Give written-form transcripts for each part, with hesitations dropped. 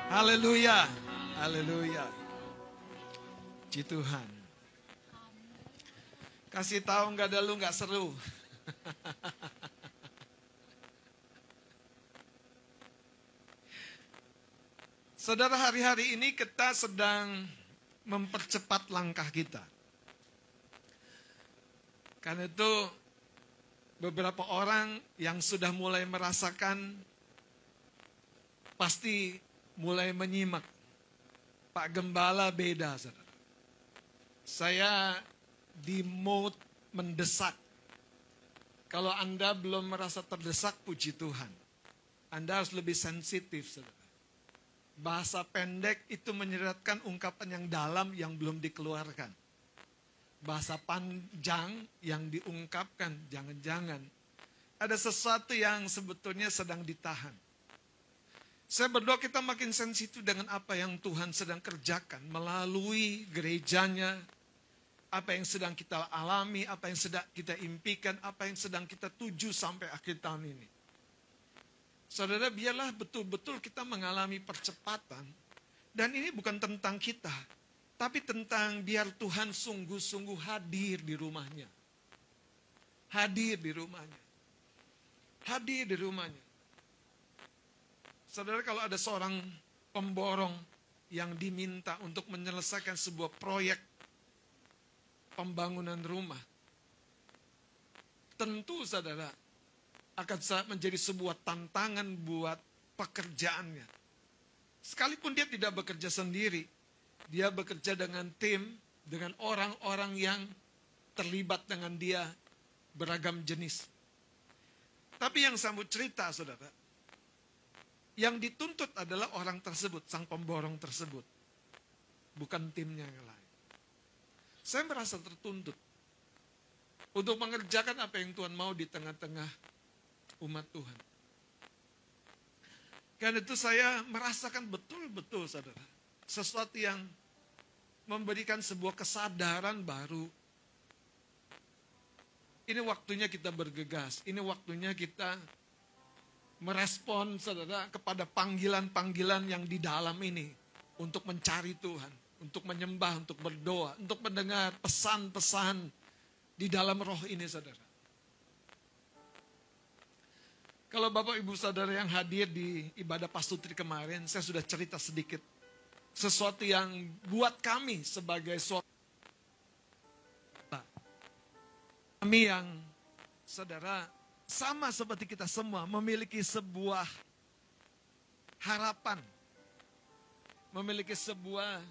Haleluya. Haleluya. Puji Tuhan. Kasih tahu nggak ada lu nggak seru. Saudara, hari-hari ini kita sedang mempercepat langkah kita. Karena itu beberapa orang yang sudah mulai merasakan pasti mulai menyimak. Pak Gembala beda, saudara. Saya di mode mendesak. Kalau Anda belum merasa terdesak, puji Tuhan. Anda harus lebih sensitif, saudara. Bahasa pendek itu menyeratkan ungkapan yang dalam yang belum dikeluarkan. Bahasa panjang yang diungkapkan, jangan-jangan ada sesuatu yang sebetulnya sedang ditahan. Saya berdoa kita makin sensitif dengan apa yang Tuhan sedang kerjakan melalui gerejanya, apa yang sedang kita alami, apa yang sedang kita impikan, apa yang sedang kita tuju sampai akhir tahun ini. Saudara, biarlah betul-betul kita mengalami percepatan. Dan ini bukan tentang kita, tapi tentang biar Tuhan sungguh-sungguh hadir di rumahnya. Hadir di rumahnya. Hadir di rumahnya. Saudara, kalau ada seorang pemborong yang diminta untuk menyelesaikan sebuah proyek pembangunan rumah, tentu saudara akan menjadi sebuah tantangan buat pekerjaannya. Sekalipun dia tidak bekerja sendiri, dia bekerja dengan tim, dengan orang-orang yang terlibat dengan dia beragam jenis. Tapi yang saya mau cerita, saudara, yang dituntut adalah orang tersebut, sang pemborong tersebut. Bukan timnya yang lain. Saya merasa tertuntut untuk mengerjakan apa yang Tuhan mau di tengah-tengah umat Tuhan. Karena itu saya merasakan betul-betul, saudara, sesuatu yang memberikan sebuah kesadaran baru. Ini waktunya kita bergegas, ini waktunya kita merespon, saudara, kepada panggilan-panggilan yang di dalam ini untuk mencari Tuhan, untuk menyembah, untuk berdoa, untuk mendengar pesan-pesan di dalam roh ini, saudara. Kalau Bapak Ibu Saudara yang hadir di ibadah Pastutri kemarin, saya sudah cerita sedikit sesuatu yang buat kami sebagai kami yang, saudara, sama seperti kita semua memiliki sebuah harapan, memiliki sebuah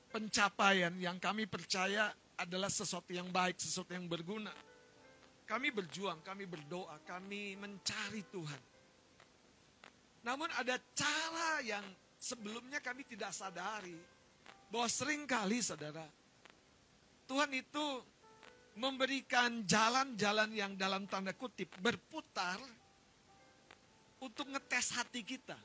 pencapaian yang kami percaya adalah sesuatu yang baik, sesuatu yang berguna. Kami berjuang, kami berdoa, kami mencari Tuhan. Namun ada cara yang sebelumnya kami tidak sadari. Bahwa seringkali, saudara, Tuhan itu memberikan jalan-jalan yang dalam tanda kutip berputar untuk ngetes hati kita.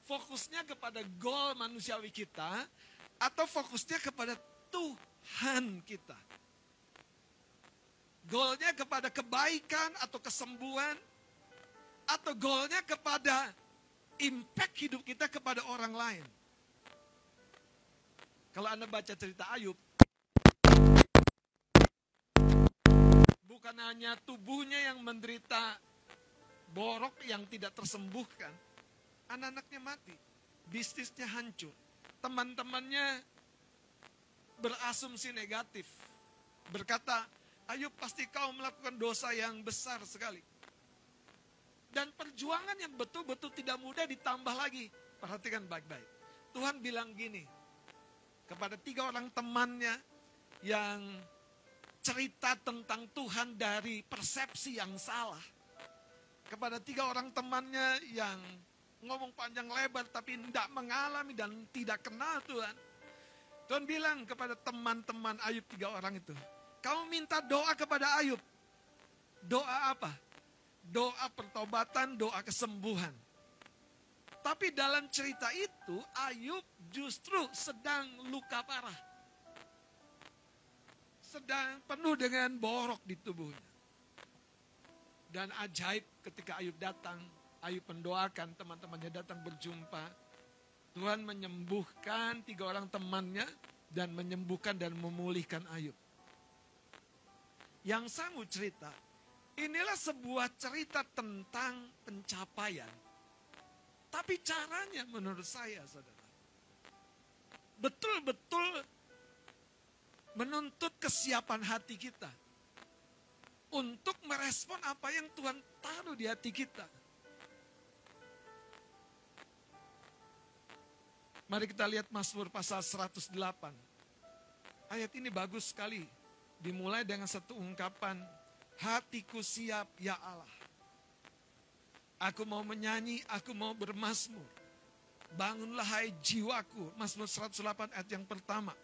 Fokusnya kepada goal manusiawi kita atau fokusnya kepada Tuhan kita. Goalnya kepada kebaikan atau kesembuhan, atau goalnya kepada impact hidup kita kepada orang lain. Kalau Anda baca cerita Ayub, bukan hanya tubuhnya yang menderita borok yang tidak tersembuhkan, anak-anaknya mati, bisnisnya hancur, teman-temannya berasumsi negatif, berkata, Ayub, pasti kau melakukan dosa yang besar sekali. Dan perjuangan yang betul-betul tidak mudah ditambah lagi. Perhatikan baik-baik. Tuhan bilang gini, kepada 3 orang temannya yang cerita tentang Tuhan dari persepsi yang salah. Kepada 3 orang temannya yang ngomong panjang lebar tapi tidak mengalami dan tidak kenal Tuhan. Tuhan bilang kepada teman-teman Ayub 3 orang itu, kamu minta doa kepada Ayub. Doa apa? Doa pertobatan, doa kesembuhan. Tapi dalam cerita itu, Ayub justru sedang luka parah. Sedang penuh dengan borok di tubuhnya. Dan ajaib ketika Ayub datang, Ayub mendoakan, teman-temannya datang berjumpa. Tuhan menyembuhkan 3 orang temannya dan menyembuhkan dan memulihkan Ayub. Yang saya mau cerita, inilah sebuah cerita tentang pencapaian. Tapi caranya menurut saya, saudara, betul-betul menuntut kesiapan hati kita untuk merespon apa yang Tuhan taruh di hati kita. Mari kita lihat Mazmur pasal 108. Ayat ini bagus sekali. Dimulai dengan satu ungkapan, hatiku siap ya Allah. Aku mau menyanyi, aku mau bermazmur. Bangunlah hai jiwaku. Mazmur 108 ayat yang pertama.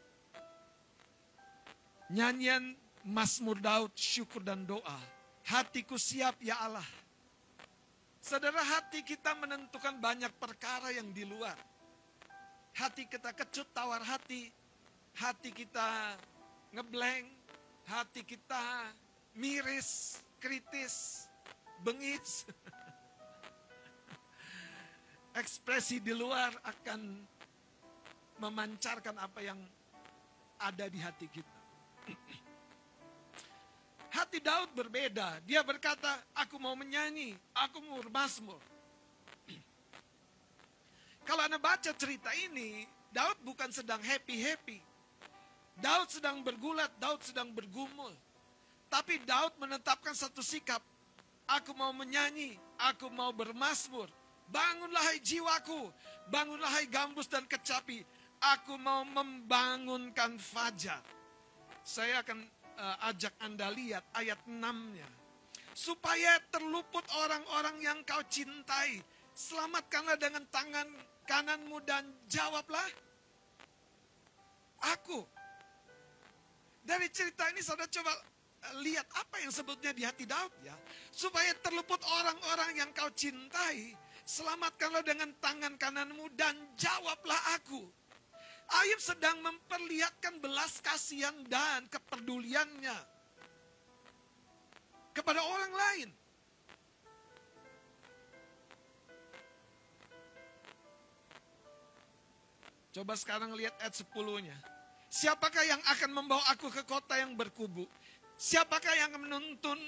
Nyanyian Mazmur Daud, syukur dan doa. Hatiku siap ya Allah. Saudara, hati kita menentukan banyak perkara yang di luar. Hati kita kecut tawar hati. Hati kita ngeblank. Hati kita miris, kritis, bengis. Ekspresi di luar akan memancarkan apa yang ada di hati kita. Hati Daud berbeda. Dia berkata, aku mau menyanyi, aku mau bermazmur. Kalau Anda baca cerita ini, Daud bukan sedang happy-happy. Daud sedang bergulat, Daud sedang bergumul. Tapi Daud menetapkan satu sikap. Aku mau menyanyi, aku mau bermazmur. Bangunlah hai jiwaku, bangunlah hai gambus dan kecapi. Aku mau membangunkan fajar. Saya akan ajak Anda lihat ayat 6-nya. Supaya terluput orang-orang yang kau cintai. Selamatkanlah dengan tangan kananmu dan jawablah aku. Dari cerita ini saudara coba lihat apa yang sebetulnya di hati Daud ya. Supaya terluput orang-orang yang kau cintai. Selamatkanlah dengan tangan kananmu dan jawablah aku. Ayub sedang memperlihatkan belas kasihan dan kepeduliannya kepada orang lain. Coba sekarang lihat ayat 10-nya. Siapakah yang akan membawa aku ke kota yang berkubu? Siapakah yang menuntun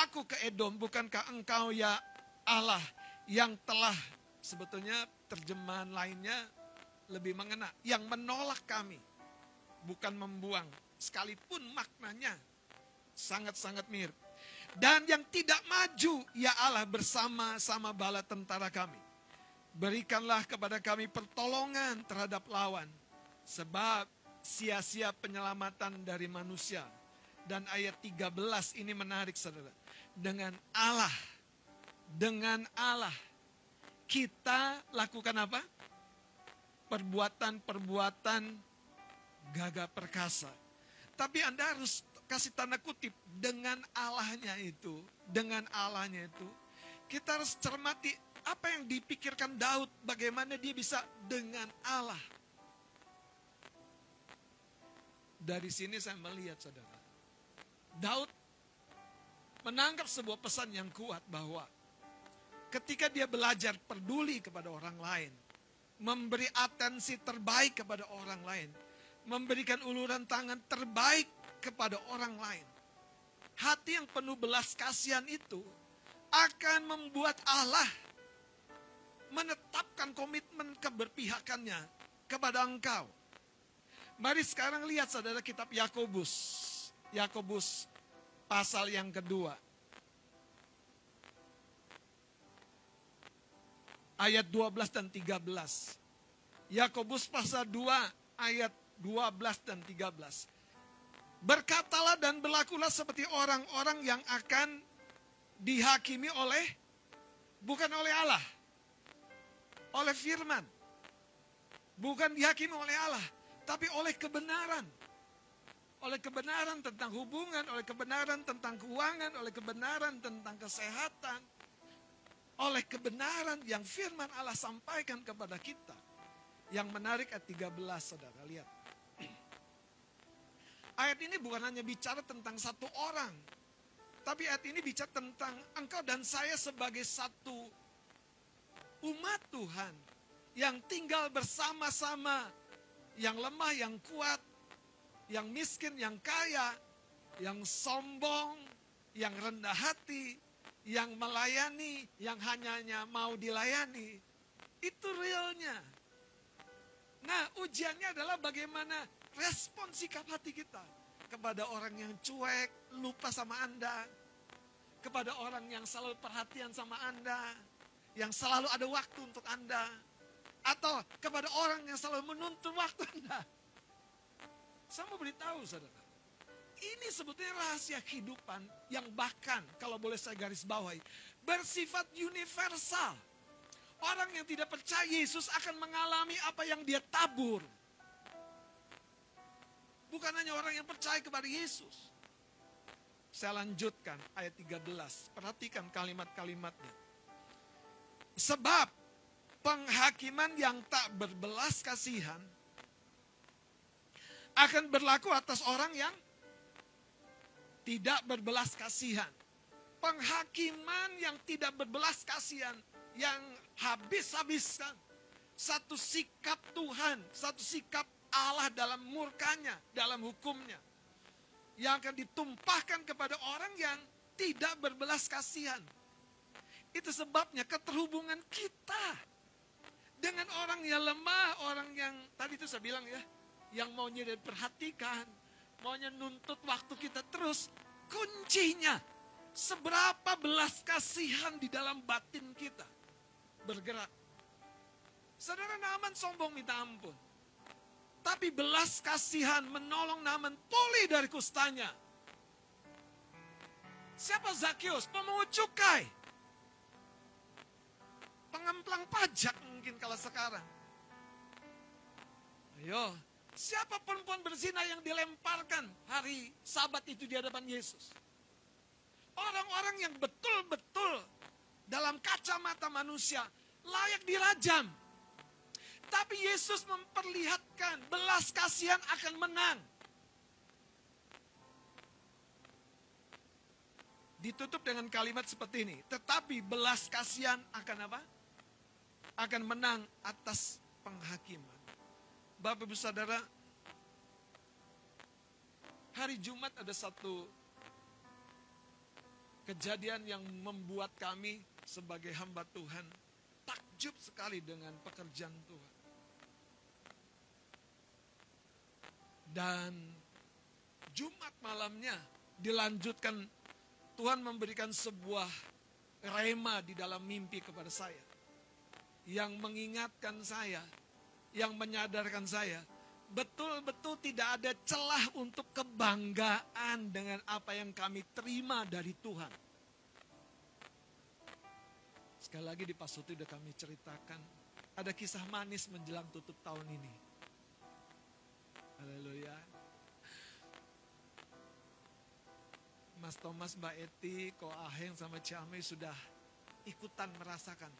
aku ke Edom? Bukankah engkau ya Allah yang telah, sebetulnya terjemahan lainnya lebih mengena, yang menolak kami, bukan membuang, sekalipun maknanya sangat-sangat mirip. Dan yang tidak maju, ya Allah bersama-sama bala tentara kami. Berikanlah kepada kami pertolongan terhadap lawan, sebab sia-sia penyelamatan dari manusia. Dan ayat 13 ini menarik saudara. Dengan Allah kita lakukan apa? Perbuatan-perbuatan gagah perkasa. Tapi Anda harus kasih tanda kutip, dengan Allahnya itu, kita harus cermati apa yang dipikirkan Daud, bagaimana dia bisa dengan Allah. Dari sini saya melihat saudara, Daud menangkap sebuah pesan yang kuat bahwa ketika dia belajar peduli kepada orang lain, memberi atensi terbaik kepada orang lain, memberikan uluran tangan terbaik kepada orang lain, hati yang penuh belas kasihan itu akan membuat Allah menetapkan komitmen keberpihakannya kepada engkau. Mari sekarang lihat saudara kitab Yakobus pasal yang kedua. Ayat 12 dan 13. Yakobus pasal 2 ayat 12 dan 13. Berkatalah dan berlakulah seperti orang-orang yang akan dihakimi oleh, bukan oleh Allah, oleh firman. Bukan dihakimi oleh Allah, tapi oleh kebenaran. Oleh kebenaran tentang hubungan, oleh kebenaran tentang keuangan, oleh kebenaran tentang kesehatan. Oleh kebenaran yang firman Allah sampaikan kepada kita. Yang menarik ayat 13 saudara, lihat. Ayat ini bukan hanya bicara tentang satu orang. Tapi ayat ini bicara tentang engkau dan saya sebagai satu umat Tuhan yang tinggal bersama-sama, yang lemah, yang kuat, yang miskin, yang kaya, yang sombong, yang rendah hati, yang melayani, yang hanya mau dilayani. Itu realnya. Nah, ujiannya adalah bagaimana respon sikap hati kita kepada orang yang cuek, lupa sama Anda, kepada orang yang selalu perhatian sama Anda, yang selalu ada waktu untuk Anda, atau kepada orang yang selalu menuntut waktu Anda. Saya mau beritahu saudara, ini sebetulnya rahasia kehidupan yang bahkan, kalau boleh saya garis bawahi, bersifat universal. Orang yang tidak percaya Yesus akan mengalami apa yang dia tabur. Bukan hanya orang yang percaya kepada Yesus. Saya lanjutkan ayat 13. Perhatikan kalimat-kalimatnya. Sebab penghakiman yang tak berbelas kasihan akan berlaku atas orang yang tidak berbelas kasihan. Penghakiman yang tidak berbelas kasihan, yang habis-habisan. Satu sikap Tuhan, satu sikap Allah dalam murkanya, dalam hukumnya. Yang akan ditumpahkan kepada orang yang tidak berbelas kasihan. Itu sebabnya keterhubungan kita dengan orang yang lemah, orang yang tadi itu saya bilang ya, yang maunya diperhatikan, maunya nuntut waktu kita terus. Kuncinya, seberapa belas kasihan di dalam batin kita bergerak. Saudara, Naaman sombong minta ampun. Tapi belas kasihan menolong Naaman pulih dari kustanya. Siapa Zakius? Pemungut cukai. Pengemplang pajak mungkin kalau sekarang. Ayo, siapa perempuan berzina yang dilemparkan hari Sabat itu di hadapan Yesus? Orang-orang yang betul-betul dalam kacamata manusia layak dirajam. Tapi Yesus memperlihatkan belas kasihan akan menang. Ditutup dengan kalimat seperti ini. Tetapi belas kasihan akan apa? Akan menang atas penghakiman. Bapak Ibu Saudara, hari Jumat ada satu kejadian yang membuat kami sebagai hamba Tuhan takjub sekali dengan pekerjaan Tuhan. Dan Jumat malamnya dilanjutkan, Tuhan memberikan sebuah rema di dalam mimpi kepada saya. Yang mengingatkan saya, yang menyadarkan saya, betul-betul tidak ada celah untuk kebanggaan dengan apa yang kami terima dari Tuhan. Sekali lagi di Pasuti sudah kami ceritakan, ada kisah manis menjelang tutup tahun ini. Haleluya. Mas Thomas, Mbak Eti, Ko Aheng sama Ciame sudah ikutan merasakan.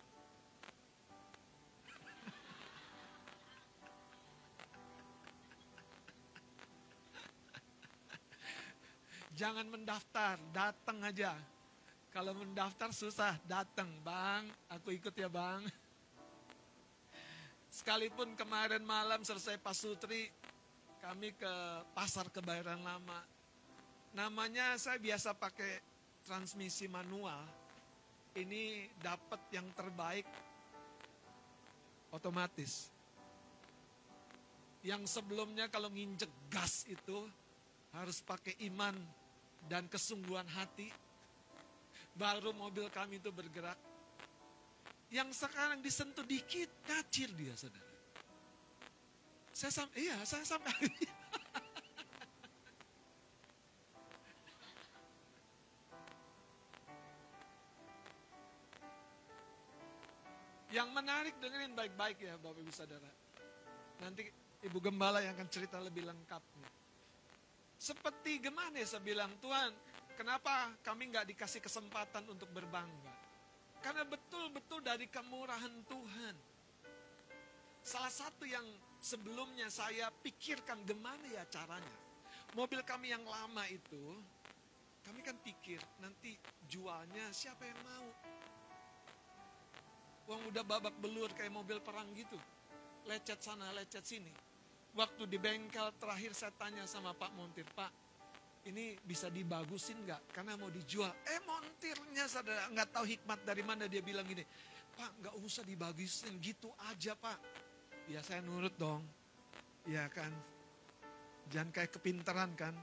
Jangan mendaftar, datang aja. Kalau mendaftar susah, datang. Bang, aku ikut ya bang. Sekalipun kemarin malam selesai pasutri, kami ke pasar Kebayoran Lama. Namanya saya biasa pakai transmisi manual. Ini dapat yang terbaik otomatis. Yang sebelumnya kalau nginjek gas itu harus pakai iman dan kesungguhan hati, baru mobil kami itu bergerak. Yang sekarang disentuh dikit, ngacir dia, saudara. Saya sampai. Yang menarik, dengerin baik-baik ya Bapak Ibu Saudara. Nanti Ibu Gembala yang akan cerita lebih lengkapnya. Seperti gimana ya saya bilang, Tuhan, kenapa kami nggak dikasih kesempatan untuk berbangga? Karena betul-betul dari kemurahan Tuhan. Salah satu yang sebelumnya saya pikirkan gimana ya caranya. Mobil kami yang lama itu, kami kan pikir nanti jualnya siapa yang mau. Uang udah babak belur kayak mobil perang gitu. Lecet sana, lecet sini. Waktu di bengkel terakhir saya tanya sama Pak Montir, Pak, ini bisa dibagusin nggak? Karena mau dijual. Montirnya saudara, nggak tahu hikmat dari mana dia bilang gini, Pak nggak usah dibagusin, gitu aja Pak. Ya saya nurut dong, ya kan. Jangan kayak kepintaran kan.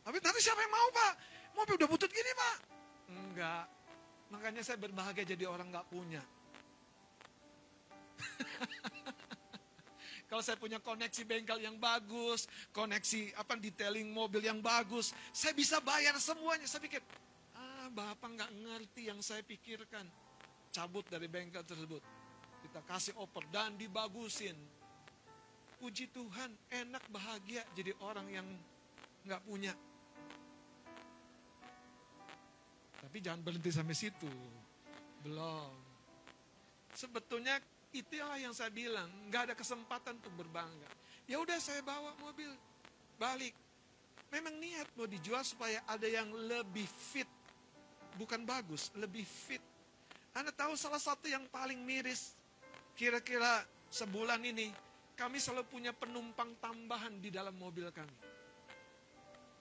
Tapi nanti siapa yang mau Pak? Mobil udah butut gini Pak. Enggak. Makanya saya berbahagia jadi orang nggak punya. Kalau saya punya koneksi bengkel yang bagus, koneksi detailing mobil yang bagus, saya bisa bayar semuanya. Saya pikir, Bapak nggak ngerti yang saya pikirkan. Cabut dari bengkel tersebut, kita kasih oper dan dibagusin. Puji Tuhan, enak bahagia jadi orang yang nggak punya. Tapi jangan berhenti sampai situ. Belum. Sebetulnya itulah yang saya bilang, nggak ada kesempatan untuk berbangga. Ya udah saya bawa mobil, balik. Memang niat mau dijual supaya ada yang lebih fit. Bukan bagus, lebih fit. Anda tahu salah satu yang paling miris, kira-kira sebulan ini, kami selalu punya penumpang tambahan di dalam mobil kami.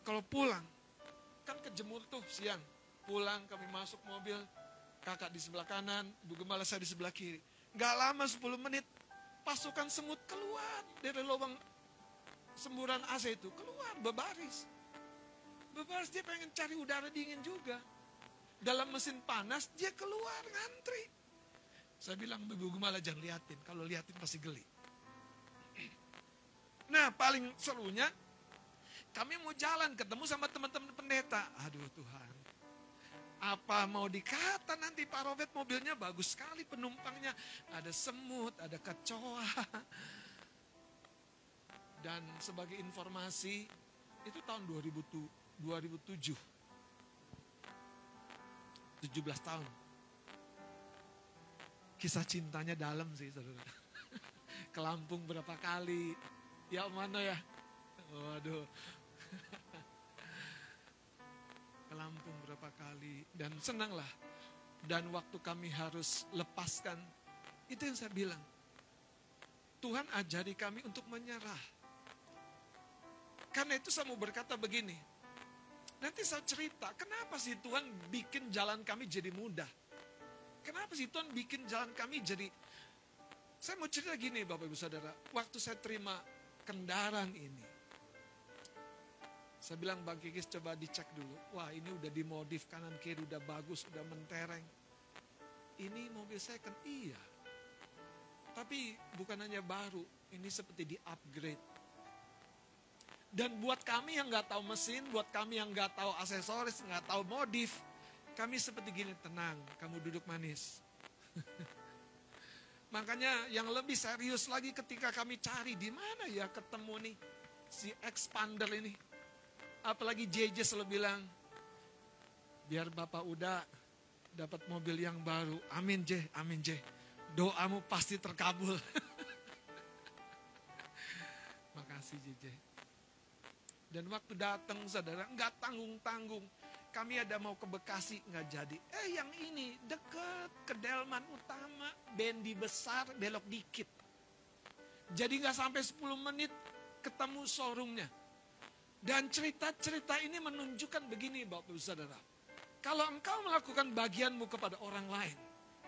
Kalau pulang, kan kejemur tuh siang. Pulang kami masuk mobil, kakak di sebelah kanan, Ibu Gembala saya di sebelah kiri. Gak lama 10 menit, pasukan semut keluar dari lubang semburan AC itu. Keluar, berbaris. Berbaris, dia pengen cari udara dingin juga. Dalam mesin panas, dia keluar ngantri. Saya bilang, Ibu Gembala jangan liatin. Kalau liatin pasti geli. Nah, paling serunya, kami mau jalan ketemu sama teman-teman pendeta. Aduh Tuhan. Apa mau dikata nanti Pak Robert mobilnya bagus sekali penumpangnya. Ada semut, ada kecoa. Dan sebagai informasi, itu tahun 2007. 17 tahun. Kisah cintanya dalam sih saudara. Ke Lampung berapa kali. Ya mana ya? Waduh. Ke Lampung berapa kali. Dan senanglah. Dan waktu kami harus lepaskan. Itu yang saya bilang. Tuhan ajari kami untuk menyerah. Karena itu saya mau berkata begini. Nanti saya cerita, kenapa sih Tuhan bikin jalan kami jadi mudah? Kenapa sih Tuhan bikin jalan kami jadi... Saya mau cerita gini Bapak Ibu Saudara. Waktu saya terima kendaraan ini. Saya bilang Bang Kikis coba dicek dulu. Wah ini udah dimodif kanan kiri, udah bagus, udah mentereng. Ini mobil saya kan iya. Tapi bukan hanya baru, ini seperti di upgrade. Dan buat kami yang gak tahu mesin, buat kami yang gak tahu aksesoris, gak tahu modif. Kami seperti gini, tenang, kamu duduk manis. Makanya yang lebih serius lagi ketika kami cari di mana ya ketemu nih si expander ini. Apalagi JJ selalu bilang, biar Bapak udah dapat mobil yang baru. Amin J, amin J. Doamu pasti terkabul. Makasih JJ. Dan waktu datang saudara, nggak tanggung-tanggung. Kami ada mau ke Bekasi, nggak jadi. Yang ini deket ke Delman Utama, Bendi besar, belok dikit. Jadi nggak sampai 10 menit ketemu showroomnya. Dan cerita-cerita ini menunjukkan begini Bapak Ibu Saudara. Kalau engkau melakukan bagianmu kepada orang lain,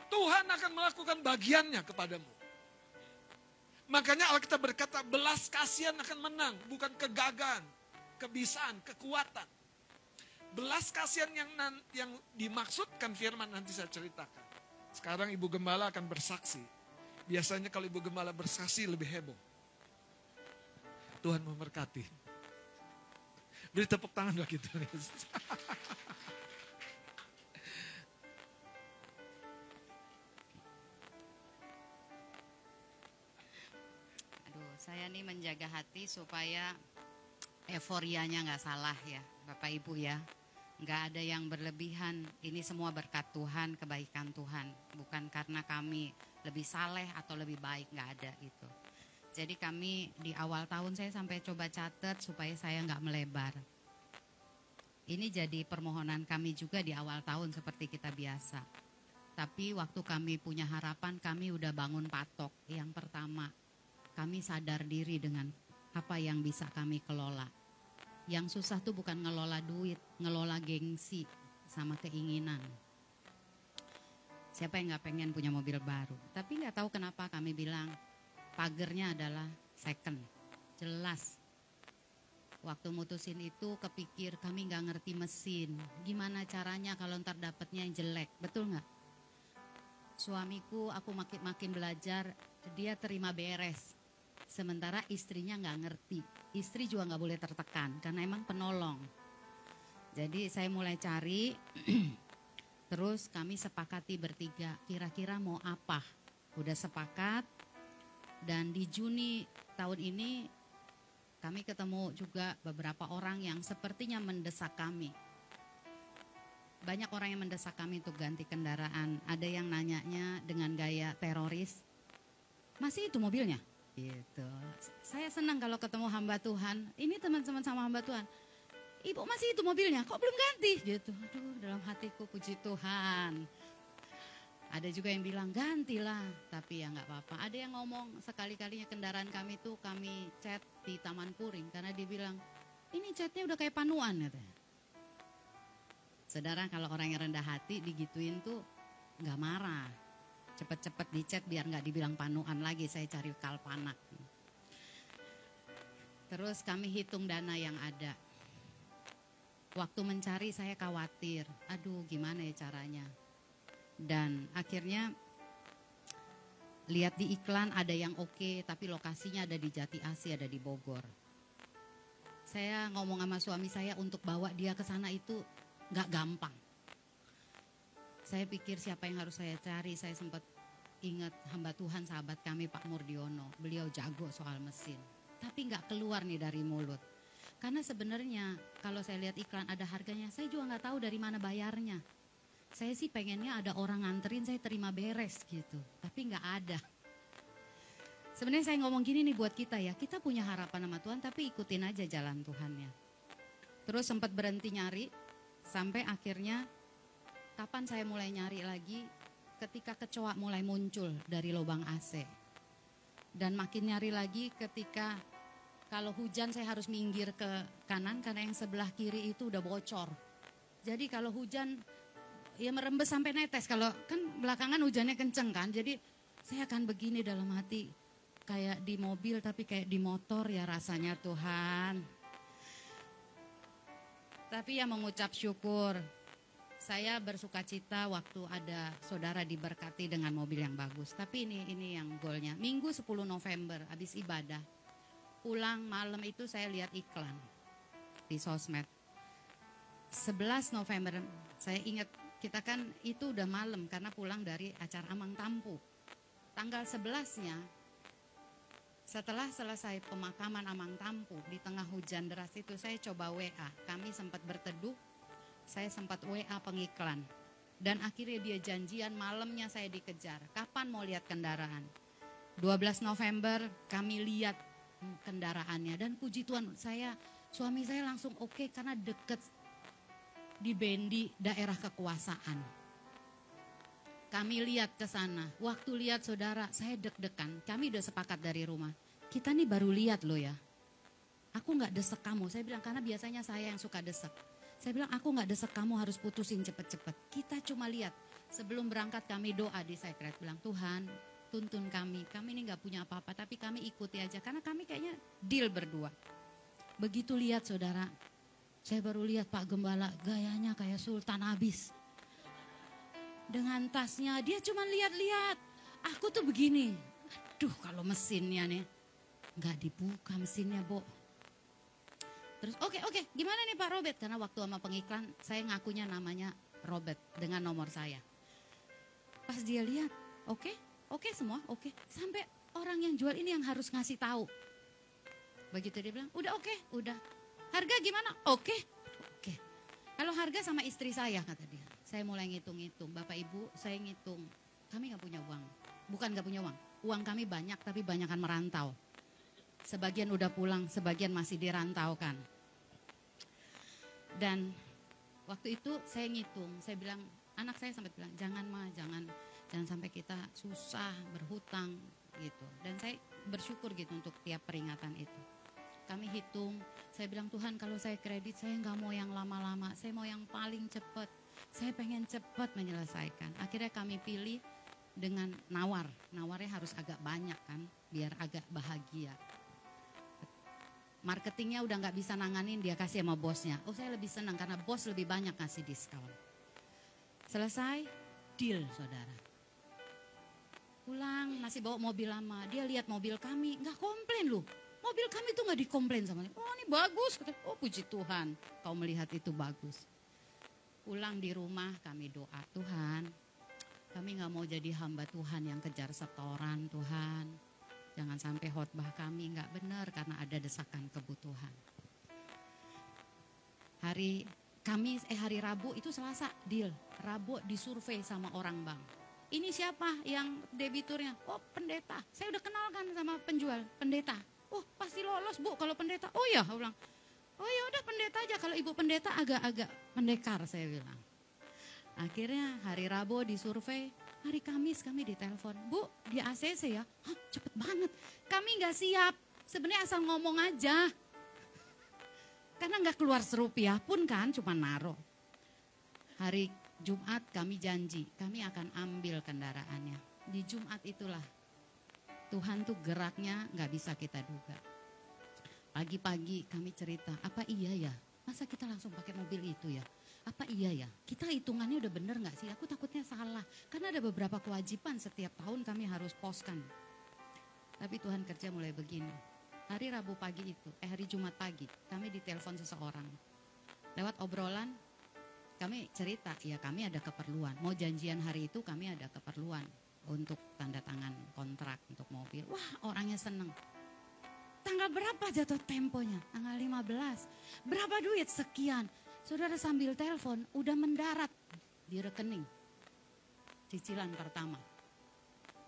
Tuhan akan melakukan bagiannya kepadamu. Makanya Alkitab berkata belas kasihan akan menang, bukan kegagahan, kebisaan, kekuatan. Belas kasihan yang dimaksudkan firman nanti saya ceritakan. Sekarang Ibu Gembala akan bersaksi. Biasanya kalau Ibu Gembala bersaksi lebih heboh. Tuhan memberkati. Beri tepuk tangan bagi Tuhan Yesus. Aduh, saya nih menjaga hati supaya euforianya nggak salah ya, Bapak Ibu ya. Nggak ada yang berlebihan. Ini semua berkat Tuhan, kebaikan Tuhan. Bukan karena kami lebih saleh atau lebih baik, nggak ada itu. Jadi kami di awal tahun saya sampai coba catat supaya saya nggak melebar. Ini jadi permohonan kami juga di awal tahun seperti kita biasa. Tapi waktu kami punya harapan, kami udah bangun patok. Yang pertama, kami sadar diri dengan apa yang bisa kami kelola. Yang susah tuh bukan ngelola duit, ngelola gengsi sama keinginan. Siapa yang gak pengen punya mobil baru? Tapi gak tahu kenapa kami bilang pagernya adalah second. Jelas. Waktu mutusin itu kepikir kami gak ngerti mesin. Gimana caranya kalau ntar dapetnya yang jelek, betul gak? Suamiku aku makin belajar, dia terima beres. Sementara istrinya gak ngerti. Istri juga gak boleh tertekan karena emang penolong. Jadi saya mulai cari, terus kami sepakati bertiga, kira-kira mau apa. Udah sepakat, dan di Juni tahun ini kami ketemu juga beberapa orang yang sepertinya mendesak kami. Banyak orang yang mendesak kami untuk ganti kendaraan. Ada yang nanyanya dengan gaya teroris, masih itu mobilnya? Gitu. Saya senang kalau ketemu hamba Tuhan. Ini teman-teman sama hamba Tuhan. Ibu masih itu mobilnya, kok belum ganti? Gitu. Aduh, dalam hatiku puji Tuhan. Ada juga yang bilang gantilah, tapi ya nggak apa-apa. Ada yang ngomong sekali-kalinya kendaraan kami tuh kami cat di Taman Puring karena dia bilang ini catnya udah kayak panuan katanya. Saudara, kalau orang yang rendah hati digituin tuh nggak marah, cepet-cepet dicat biar nggak dibilang panuan lagi. Saya cari kalpanak. Terus kami hitung dana yang ada. Waktu mencari saya khawatir, aduh gimana ya caranya. Dan akhirnya lihat di iklan ada yang oke, tapi lokasinya ada di Jati Asih, ada di Bogor. Saya ngomong sama suami saya untuk bawa dia ke sana itu gak gampang. Saya pikir siapa yang harus saya cari. Saya sempat ingat hamba Tuhan sahabat kami Pak Murdiono. Beliau jago soal mesin, tapi gak keluar nih dari mulut. Karena sebenarnya kalau saya lihat iklan ada harganya, saya juga gak tahu dari mana bayarnya. Saya sih pengennya ada orang nganterin, saya terima beres gitu. Tapi gak ada. Sebenarnya saya ngomong gini nih buat kita ya. Kita punya harapan sama Tuhan tapi ikutin aja jalan Tuhannya. Terus sempat berhenti nyari. Sampai akhirnya kapan saya mulai nyari lagi? Ketika kecoa mulai muncul dari lubang AC. Dan makin nyari lagi ketika kalau hujan saya harus minggir ke kanan karena yang sebelah kiri itu udah bocor. Jadi kalau hujan ya merembes sampai netes, kalau kan belakangan hujannya kenceng kan, jadi saya akan begini dalam hati, kayak di mobil tapi kayak di motor ya rasanya Tuhan. Tapi ya mengucap syukur, saya bersuka cita waktu ada saudara diberkati dengan mobil yang bagus. Tapi ini yang goalnya, Minggu 10 November habis ibadah, pulang malam itu saya lihat iklan di sosmed. 11 November, saya ingat kita kan itu udah malam karena pulang dari acara Amang Tampu. Tanggal 11-nya, setelah selesai pemakaman Amang Tampu, di tengah hujan deras itu saya coba WA. Kami sempat berteduh, saya sempat WA pengiklan. Dan akhirnya dia janjian malamnya saya dikejar. Kapan mau lihat kendaraan? 12 November kami lihat kendaraannya. Dan puji Tuhan, suami saya langsung oke karena deket di Bendi, daerah kekuasaan. Kami lihat ke sana. Waktu lihat saudara, saya deg-degan. Kami udah sepakat dari rumah. Kita nih baru lihat loh ya. Aku gak desek kamu. Saya bilang karena biasanya saya yang suka desek. Saya bilang aku gak desek kamu harus putusin cepet-cepet. Kita cuma lihat. Sebelum berangkat kami doa di sekret. Bilang Tuhan tuntun kami. Kami ini gak punya apa-apa tapi kami ikuti aja. Karena kami kayaknya deal berdua. Begitu lihat saudara. Saya baru lihat Pak Gembala gayanya kayak sultan abis. Dengan tasnya dia cuma lihat-lihat. Aku tuh begini. Aduh kalau mesinnya nih. Gak dibuka mesinnya Bo. Terus oke, gimana nih Pak Robert? Karena waktu sama pengiklan saya ngakunya namanya Robert dengan nomor saya. Pas dia lihat, oke semua, oke. Sampai orang yang jual ini yang harus ngasih tahu. Begitu dia bilang, udah oke, udah. Harga gimana? Oke. Kalau harga sama istri saya kata dia. Saya mulai ngitung-ngitung. Bapak Ibu saya ngitung. Kami gak punya uang. Bukan gak punya uang. Uang kami banyak tapi banyakan merantau. Sebagian udah pulang, sebagian masih dirantaukan. Dan Waktu itu saya ngitung, saya bilang, anak saya sampai bilang, jangan Ma, jangan sampai kita susah, berhutang gitu. Dan saya bersyukur gitu untuk tiap peringatan itu. Kami hitung, saya bilang Tuhan kalau saya kredit saya nggak mau yang lama-lama, saya mau yang paling cepat. Saya pengen cepat menyelesaikan. Akhirnya kami pilih dengan nawarnya harus agak banyak kan, biar agak bahagia. Marketingnya udah nggak bisa nanganin, dia kasih sama bosnya. Oh saya lebih senang karena bos lebih banyak kasih diskon. Selesai, deal saudara. Pulang masih bawa mobil lama, dia lihat mobil kami nggak komplain loh. Mobil kami tuh nggak dikomplain sama dia. Oh ini bagus, oh puji Tuhan, kau melihat itu bagus. Pulang di rumah kami doa, Tuhan, kami nggak mau jadi hamba Tuhan yang kejar setoran Tuhan. Jangan sampai khotbah kami nggak benar karena ada desakan kebutuhan. Hari Rabu itu Selasa deal, Rabu disurvei sama orang bank. Ini siapa yang debiturnya? Oh pendeta, saya udah kenalkan sama penjual, pendeta. Oh pasti lolos Bu kalau pendeta. Oh ya, aku bilang. Oh ya udah pendeta aja, kalau ibu pendeta agak-agak pendekar saya bilang. Akhirnya hari Rabu disurvei, hari Kamis kami ditelepon. Bu di ACC ya? Hah cepet banget, kami gak siap. Sebenarnya asal ngomong aja. Karena gak keluar serupiah pun kan, cuma naruh. Hari Jumat kami janji, kami akan ambil kendaraannya. Di Jumat itulah Tuhan tuh geraknya gak bisa kita duga. Pagi-pagi kami cerita, apa iya ya? Masa kita langsung pakai mobil itu ya? Apa iya ya? Kita hitungannya udah bener gak sih? Aku takutnya salah. Karena ada beberapa kewajiban setiap tahun kami harus poskan. Tapi Tuhan kerja mulai begini. Hari Rabu pagi itu, hari Jumat pagi, kami ditelepon seseorang. Lewat obrolan, kami cerita, ya kami ada keperluan. Mau janjian hari itu kami ada keperluan. Untuk tanda tangan kontrak untuk mobil. Wah orangnya seneng. Tanggal berapa jatuh temponya? Tanggal 15. Berapa duit? Sekian. Saudara sambil telepon udah mendarat di rekening. Cicilan pertama.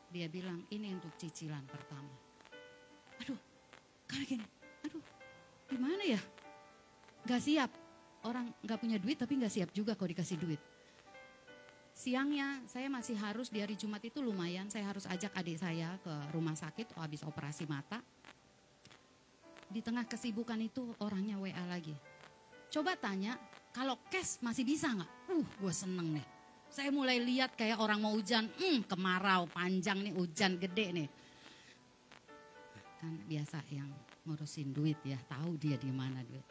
Dia bilang ini untuk cicilan pertama. Aduh kayak gini. Aduh gimana ya? Gak siap. Orang gak punya duit tapi gak siap juga kalau dikasih duit. Siangnya saya masih harus di hari Jumat itu lumayan, saya harus ajak adik saya ke rumah sakit habis operasi mata. Di tengah kesibukan itu orangnya WA lagi. Coba tanya, kalau cash masih bisa gak? Gue seneng nih. Saya mulai lihat kayak orang mau hujan, kemarau panjang nih, hujan gede nih. Kan biasa yang ngurusin duit ya, tahu dia di mana duit.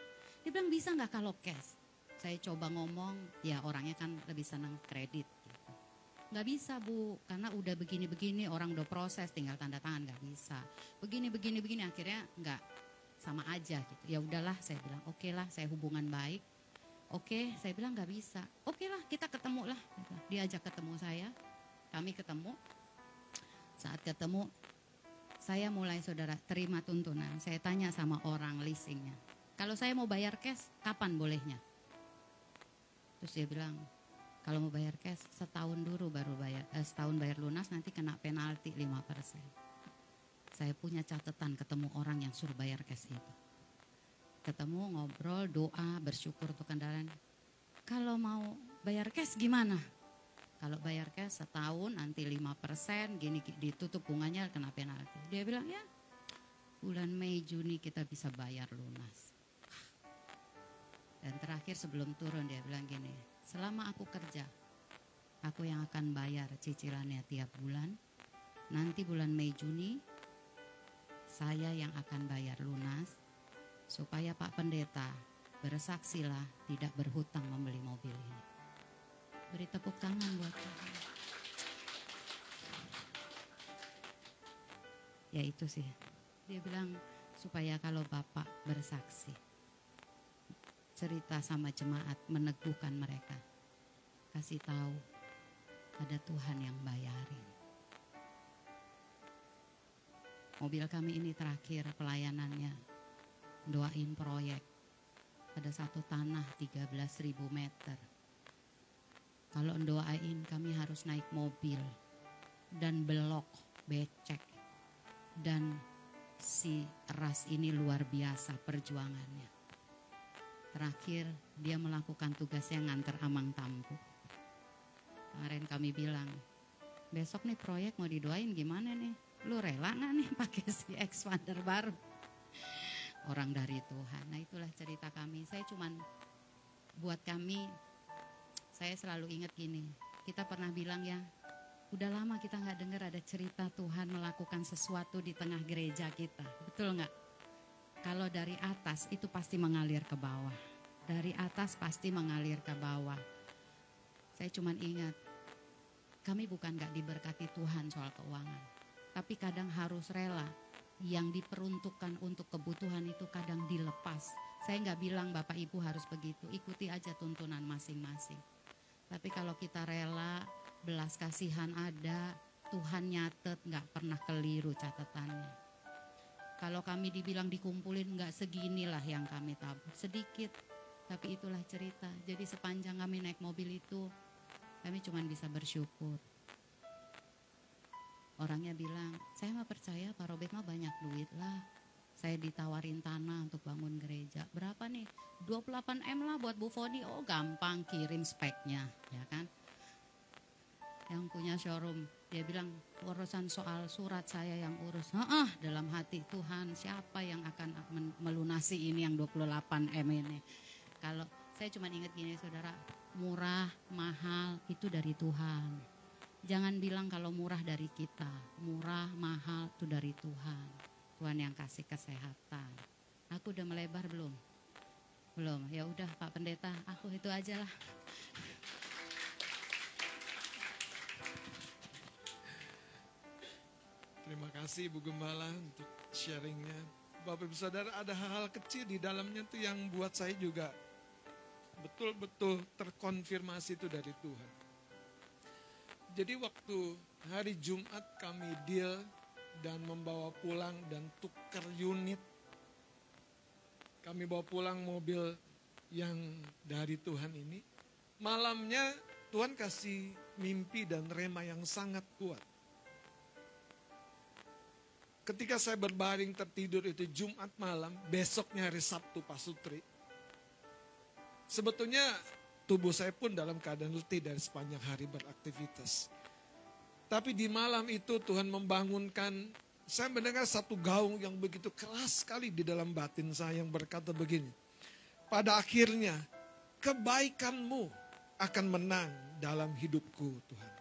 Dia bilang bisa gak kalau cash? Saya coba ngomong, ya orangnya kan lebih senang kredit. Gitu. Gak bisa Bu, karena udah begini-begini orang udah proses tinggal tanda tangan gak bisa. Begini, akhirnya gak sama aja gitu. Ya udahlah saya bilang, oke lah saya hubungan baik. Oke, saya bilang gak bisa. Oke lah kita ketemu lah. Dia ajak ketemu saya, kami ketemu. Saat ketemu, saya mulai saudara terima tuntunan. Saya tanya sama orang leasingnya, kalau saya mau bayar cash, kapan bolehnya? Terus dia bilang, kalau mau bayar cash setahun dulu baru bayar, setahun bayar lunas nanti kena penalti 5%. Saya punya catatan ketemu orang yang suruh bayar cash itu. Ketemu, ngobrol, doa, bersyukur untuk kendaraan. Kalau mau bayar cash gimana? Kalau bayar cash setahun nanti 5%, gini ditutup bunganya kena penalti. Dia bilang ya bulan Mei Juni kita bisa bayar lunas. Dan terakhir sebelum turun dia bilang gini, selama aku kerja, aku yang akan bayar cicilannya tiap bulan. Nanti bulan Mei Juni, saya yang akan bayar lunas. Supaya Pak Pendeta bersaksilah tidak berhutang membeli mobil ini. Beri tepuk tangan buat Tuhan. Ya itu sih, dia bilang supaya kalau Bapak bersaksi. Cerita sama jemaat, meneguhkan mereka. Kasih tahu ada Tuhan yang bayarin. Mobil kami ini terakhir pelayanannya, doain proyek. Ada satu tanah 13.000 meter. Kalau doain kami harus naik mobil dan belok, becek. Dan si ras ini luar biasa perjuangannya. Terakhir dia melakukan tugasnya nganter Amang Tampu. Kemarin kami bilang, besok nih proyek mau didoain gimana nih? Lu rela gak nih pakai si expander baru? Orang dari Tuhan. Nah itulah cerita kami. Saya cuman buat kami, saya selalu ingat gini. Kita pernah bilang ya, udah lama kita gak dengar ada cerita Tuhan melakukan sesuatu di tengah gereja kita. Betul gak? Kalau dari atas itu pasti mengalir ke bawah. Dari atas pasti mengalir ke bawah. Saya cuman ingat, kami bukan gak diberkati Tuhan soal keuangan. Tapi kadang harus rela, yang diperuntukkan untuk kebutuhan itu kadang dilepas. Saya gak bilang Bapak Ibu harus begitu, ikuti aja tuntunan masing-masing. Tapi kalau kita rela, belas kasihan ada, Tuhan nyatet gak pernah keliru catatannya. Kalau kami dibilang dikumpulin gak seginilah yang kami tabur, sedikit. Tapi itulah cerita. Jadi sepanjang kami naik mobil itu, kami cuma bisa bersyukur. Orangnya bilang, saya mah percaya Pak Robert mah banyak duit lah. Saya ditawarin tanah untuk bangun gereja. Berapa nih? 28 M lah buat Bu Foni. Oh gampang, kirim speknya, ya kan? Yang punya showroom, dia bilang urusan soal surat saya yang urus. Dalam hati Tuhan, siapa yang akan melunasi ini yang 28 M ini? Kalau saya cuma ingat gini saudara, murah, mahal itu dari Tuhan. Jangan bilang kalau murah dari kita, murah, mahal itu dari Tuhan. Tuhan yang kasih kesehatan. Aku udah melebar belum? Belum, ya udah Pak Pendeta, aku itu aja lah. Terima kasih Bu Gembala untuk sharingnya. Bapak Ibu Saudara, ada hal-hal kecil di dalamnya tuh yang buat saya juga betul-betul terkonfirmasi itu dari Tuhan. Jadi waktu hari Jumat kami deal dan membawa pulang dan tukar unit. Kami bawa pulang mobil yang dari Tuhan ini. Malamnya Tuhan kasih mimpi dan rema yang sangat kuat. Ketika saya berbaring tertidur itu Jumat malam, besoknya hari Sabtu Pak Sutri. Sebetulnya tubuh saya pun dalam keadaan letih dari sepanjang hari beraktivitas. Tapi di malam itu Tuhan membangunkan, saya mendengar satu gaung yang begitu keras sekali di dalam batin saya yang berkata begini. Pada akhirnya kebaikanmu akan menang dalam hidupku Tuhan.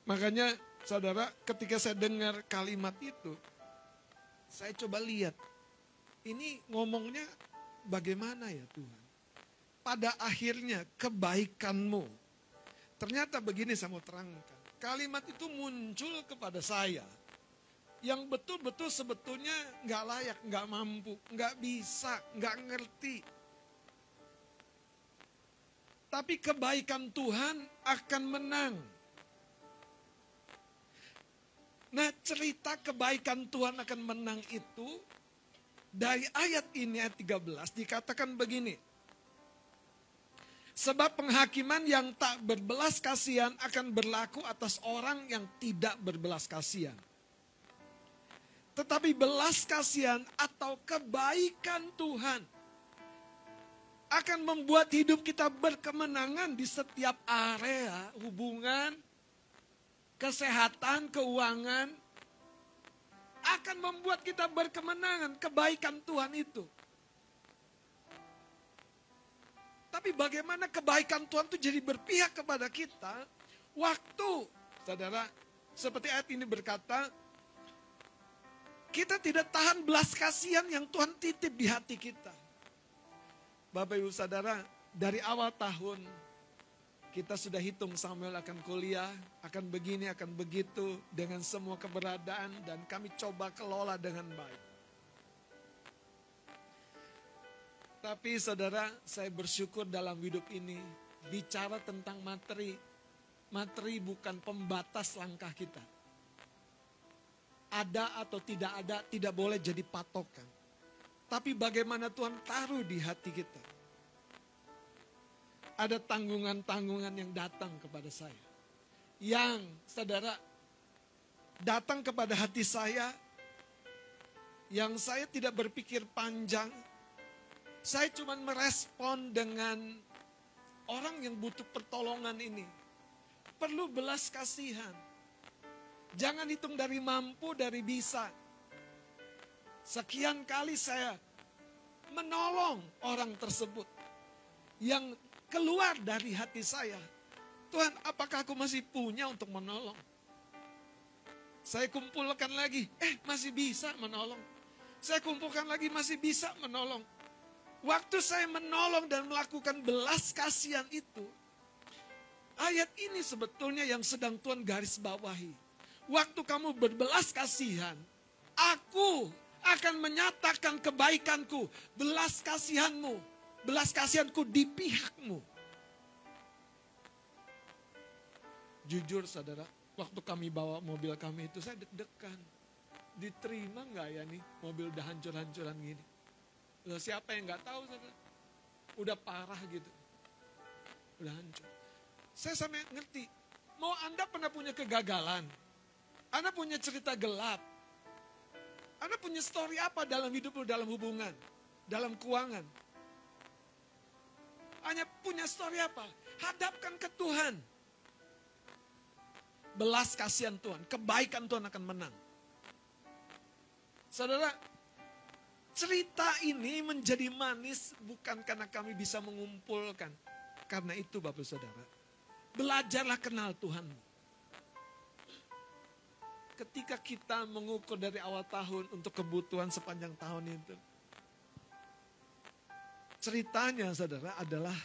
Makanya saudara, ketika saya dengar kalimat itu, saya coba lihat, ini ngomongnya bagaimana ya Tuhan? Pada akhirnya kebaikanmu. Ternyata begini saya mau terangkan. Kalimat itu muncul kepada saya. Yang betul-betul sebetulnya gak layak, gak mampu, gak bisa, gak ngerti. Tapi kebaikan Tuhan akan menang. Nah, cerita kebaikan Tuhan akan menang itu dari ayat ini, ayat 13 dikatakan begini. Sebab penghakiman yang tak berbelas kasihan akan berlaku atas orang yang tidak berbelas kasihan. Tetapi belas kasihan atau kebaikan Tuhan akan membuat hidup kita berkemenangan di setiap area hubungan, kesehatan, keuangan, akan membuat kita berkemenangan, kebaikan Tuhan itu. Tapi bagaimana kebaikan Tuhan itu jadi berpihak kepada kita, waktu, saudara, seperti ayat ini berkata, kita tidak tahan belas kasihan yang Tuhan titip di hati kita. Bapak Ibu Saudara, dari awal tahun, kita sudah hitung Samuel akan kuliah, akan begini, akan begitu, dengan semua keberadaan, dan kami coba kelola dengan baik. Tapi saudara, saya bersyukur dalam hidup ini, bicara tentang materi, materi bukan pembatas langkah kita. Ada atau tidak ada, tidak boleh jadi patokan. Tapi bagaimana Tuhan taruh di hati kita. Ada tanggungan-tanggungan yang datang kepada saya. Yang, saudara, datang kepada hati saya, yang saya tidak berpikir panjang, Saya cuma merespon dengan orang yang butuh pertolongan ini. Perlu belas kasihan. Jangan hitung dari mampu, dari bisa. Sekian kali saya menolong orang tersebut yang keluar dari hati saya. Tuhan, apakah aku masih punya untuk menolong? Saya kumpulkan lagi, masih bisa menolong. Saya kumpulkan lagi, masih bisa menolong. Waktu saya menolong dan melakukan belas kasihan itu, ayat ini sebetulnya yang sedang Tuhan garis bawahi. Waktu kamu berbelas kasihan, aku akan menyatakan kebaikanku, belas kasihanmu, belas kasihanku di pihakmu. Jujur saudara, waktu kami bawa mobil kami itu saya deg-degan. Diterima nggak ya nih mobil udah hancur-hancuran gini? Loh, siapa yang nggak tahu saudara? Udah parah gitu. Udah hancur. Saya sampai ngerti, mau Anda pernah punya kegagalan? Anda punya cerita gelap? Anda punya story apa dalam hidup, dalam hubungan, dalam keuangan? Hanya punya story apa? Hadapkan ke Tuhan. Belas kasihan Tuhan, kebaikan Tuhan akan menang. Saudara, cerita ini menjadi manis bukan karena kami bisa mengumpulkan. Karena itu Bapak Saudara, belajarlah kenal Tuhanmu. Ketika kita mengukur dari awal tahun untuk kebutuhan sepanjang tahun itu. Ceritanya saudara adalah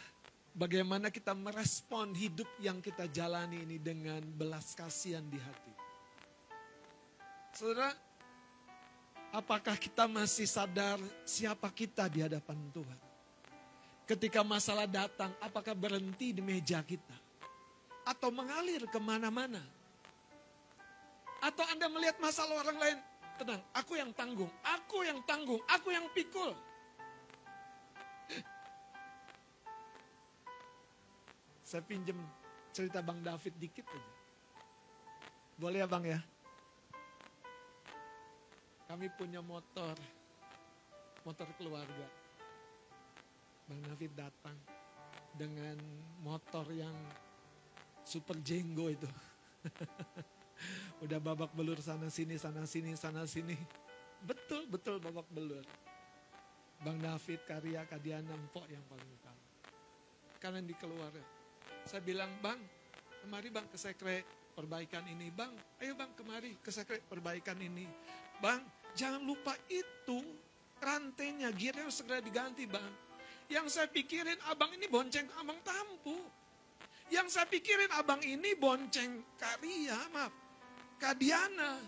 bagaimana kita merespon hidup yang kita jalani ini dengan belas kasihan di hati. Saudara, apakah kita masih sadar siapa kita di hadapan Tuhan? Ketika masalah datang, apakah berhenti di meja kita? Atau mengalir kemana-mana? Atau Anda melihat masalah orang lain, tenang, aku yang tanggung, aku yang tanggung, aku yang pikul. Saya pinjem cerita Bang David dikit aja. Boleh ya Bang ya? Kami punya motor keluarga. Bang David datang dengan motor yang super jenggo itu. Udah babak belur sana sini, sana sini, sana sini. Betul babak belur. Bang David, Karya, Kadiana, Empok yang paling utama. Karena dikeluar. Saya bilang, Bang, kemari Bang ke sekre perbaikan ini. Bang, ayo Bang kemari ke sekre perbaikan ini. Bang, jangan lupa itu rantainya, gearnya harus segera diganti Bang. Yang saya pikirin abang ini bonceng abang Tampu. Yang saya pikirin abang ini bonceng Kadiana.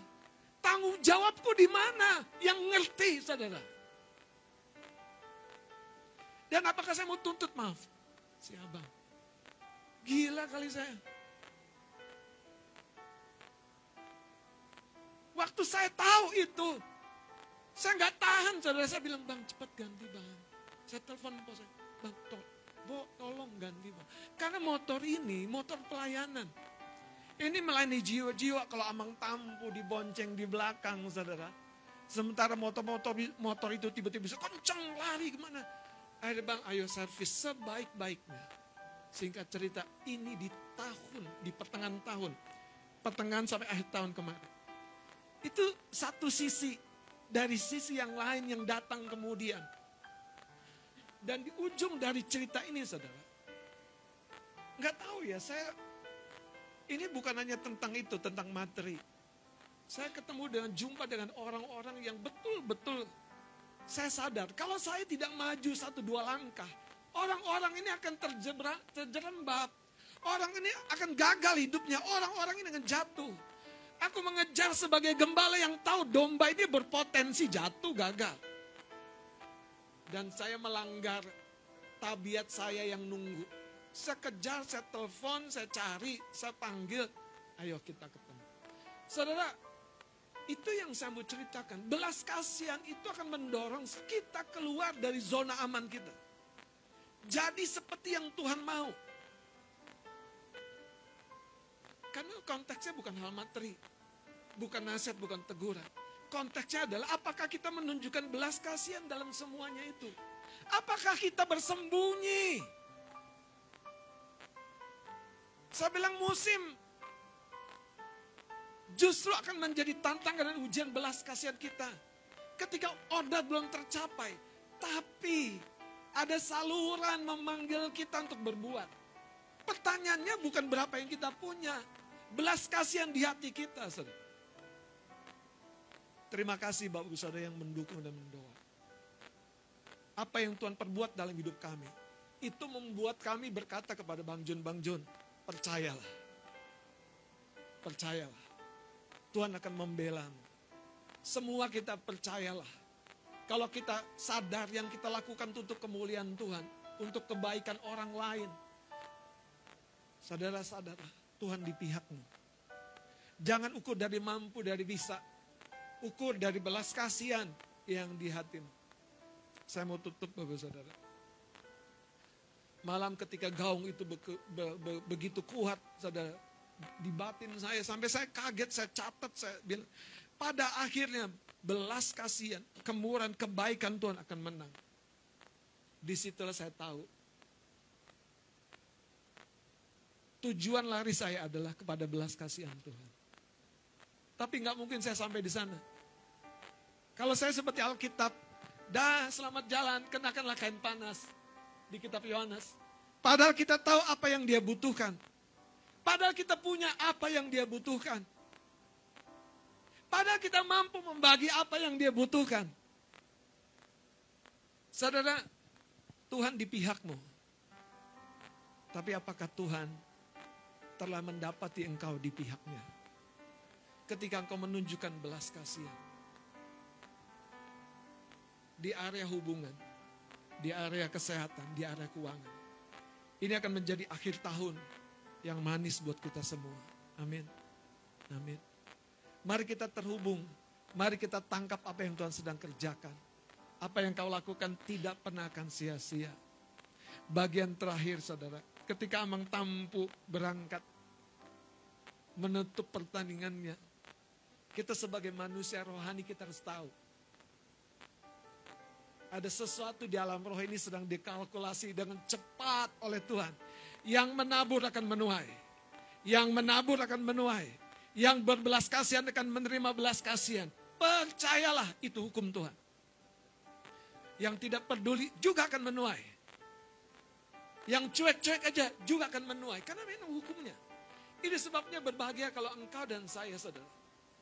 Tanggung jawabku di mana? Yang ngerti saudara. Dan apakah saya mau tuntut maaf? Si abang. Gila kali saya. Waktu saya tahu itu, saya nggak tahan saudara. Saya bilang, Bang cepat ganti Bang. Saya telepon bos saya, Bang tolong ganti Bang. Karena motor ini, motor pelayanan. Ini melayani jiwa-jiwa kalau Amang Tampu dibonceng di belakang saudara. Sementara motor itu tiba-tiba bisa kencang lari kemana. Akhirnya Bang ayo servis sebaik-baiknya. Singkat cerita, ini di pertengahan tahun. Pertengahan sampai akhir tahun kemarin. Itu satu sisi, dari sisi yang lain yang datang kemudian. Dan di ujung dari cerita ini saudara, nggak tahu ya, ini bukan hanya tentang itu, tentang materi. Saya jumpa dengan orang-orang yang betul-betul saya sadar, kalau saya tidak maju 1-2 langkah, orang-orang ini akan terjerembab. Orang ini akan gagal hidupnya. Orang-orang ini akan jatuh. Aku mengejar sebagai gembala yang tahu domba ini berpotensi jatuh, gagal. Dan saya melanggar tabiat saya yang nunggu. Saya kejar, saya telepon, saya cari, saya panggil. Ayo kita ketemu. Saudara, itu yang saya mau ceritakan. Belas kasihan itu akan mendorong kita keluar dari zona aman kita. Jadi seperti yang Tuhan mau. Karena konteksnya bukan hal materi. Bukan nasihat, bukan teguran. Konteksnya adalah apakah kita menunjukkan belas kasihan dalam semuanya itu. Apakah kita bersembunyi? Saya bilang musim justru akan menjadi tantangan dan ujian belas kasihan kita. Ketika ordat belum tercapai, tapi ada saluran memanggil kita untuk berbuat. Pertanyaannya bukan berapa yang kita punya, belas kasihan di hati kita, saudara. Terima kasih Bapak Ibu Saudara yang mendukung dan mendoa. Apa yang Tuhan perbuat dalam hidup kami, itu membuat kami berkata kepada Bang Jun, percayalah. Percayalah. Tuhan akan membela-Mu. Semua kita percayalah. Kalau kita sadar yang kita lakukan untuk kemuliaan Tuhan, untuk kebaikan orang lain. Saudara-saudara, Tuhan di pihak-Mu. Jangan ukur dari mampu, dari bisa. Ukur dari belas kasihan yang di hatimu. Saya mau tutup Bapak Saudara. Malam ketika gaung itu begitu kuat, saudara, di batin saya, sampai saya kaget, saya catat, saya bilang, pada akhirnya belas kasihan, kemurahan, kebaikan Tuhan akan menang. Disitulah saya tahu, tujuan lari saya adalah kepada belas kasihan Tuhan. Tapi nggak mungkin saya sampai di sana. Kalau saya seperti Alkitab, dah selamat jalan, kenakanlah kain panas. Di kitab Yohanes. Padahal kita tahu apa yang dia butuhkan. Padahal kita punya apa yang dia butuhkan. Padahal kita mampu membagi apa yang dia butuhkan. Saudara, Tuhan di pihakmu. Tapi apakah Tuhan telah mendapati engkau di pihaknya? Ketika engkau menunjukkan belas kasihan. Di area hubungan. Di area kesehatan, di area keuangan. Ini akan menjadi akhir tahun yang manis buat kita semua. Amin. Amin. Mari kita terhubung. Mari kita tangkap apa yang Tuhan sedang kerjakan. Apa yang kau lakukan tidak pernah akan sia-sia. Bagian terakhir saudara. Ketika Amang Tampu berangkat menutup pertandingannya. Kita sebagai manusia rohani kita harus tahu. Ada sesuatu di alam roh ini sedang dikalkulasi dengan cepat oleh Tuhan. Yang menabur akan menuai. Yang menabur akan menuai. Yang berbelas kasihan akan menerima belas kasihan. Percayalah itu hukum Tuhan. Yang tidak peduli juga akan menuai. Yang cuek-cuek aja juga akan menuai. Karena memang hukumnya. Ini sebabnya berbahagia kalau engkau dan saya saudara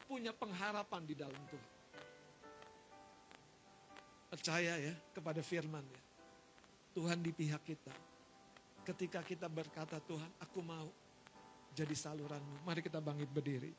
punya pengharapan di dalam Tuhan. Percaya ya kepada firman ya. Tuhan di pihak kita. Ketika kita berkata Tuhan aku mau jadi saluranmu. Mari kita bangkit berdiri.